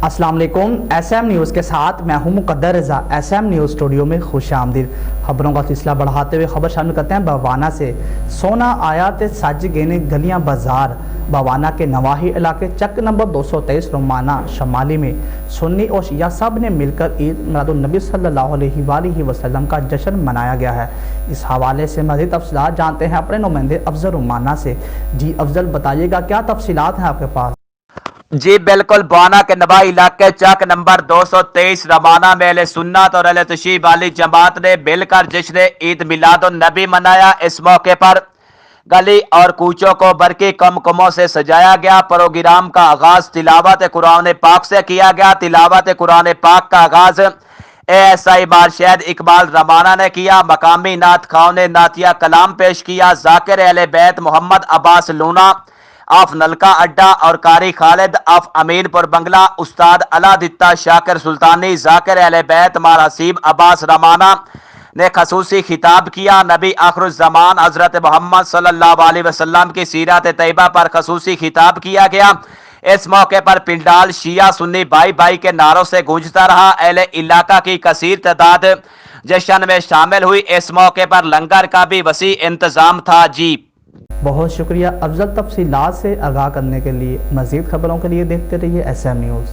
السلام علیکم، S M news کے ساتھ میں ہوں مقدر رضا۔ ایس ایم نیوز اسٹوڈیو میں خوش آمدید۔ خبروں کا سلسلہ بڑھاتے ہوئے خبر شامل کرتے ہیں بوانا سے۔ سونا آیا تے سج گئے گلیاں بازار۔ بوانا کے نواحی علاقے چک نمبر 223 رومانہ شمالی میں سنی اور شیعہ سب نے مل کر عید میلاد النبی صلی اللہ علیہ وآلہ وسلم کا جشن منایا گیا ہے۔ اس حوالے سے مزید تفصیلات جانتے ہیں اپنے نمائندے افضل رومانہ سے۔ جی افضل، بتائیے گا کیا تفصیلات ہیں آپ کے پاس؟ جی بالکل، بوانا کے نواحی علاقے چک نمبر 223 رومانہ میں اہل سنت اور اہل تشیع والی جماعت نے مل کر جشن عید میلاد النبی منایا۔ اس موقع پر گلی اور کوچوں کو برقی قمقموں سے سجایا گیا۔ پروگرام کا آغاز تلاوت قرآن پاک سے کیا گیا۔ تلاوت قرآن پاک کا آغاز ASI مارشید اقبال رمانہ نے کیا۔ مقامی نعت خواہوں نے نعتیہ کلام پیش کیا۔ ذاکر اہل بیت محمد عباس لونا آف نلکا اڈا اور قاری خالد آف امین پور بنگلہ، استاد علا دتہ شاکر سلطانی، ذاکر اہل بیت ماراسیب عباس رمانہ نے خصوصی خطاب کیا۔ نبی آخر الزمان حضرت محمد صلی اللہ علیہ وسلم کی سیرت طیبہ پر خصوصی خطاب کیا گیا۔ اس موقع پر پنڈال شیعہ سنی بھائی بھائی کے نعروں سے گونجتا رہا۔ اہل علاقہ کی کثیر تعداد جشن میں شامل ہوئی۔ اس موقع پر لنگر کا بھی وسیع انتظام تھا۔ جی بہت شکریہ افضل، تفصیلات سے آگاہ کرنے کے لیے۔ مزید خبروں کے لیے دیکھتے رہیے ایس ایم نیوز۔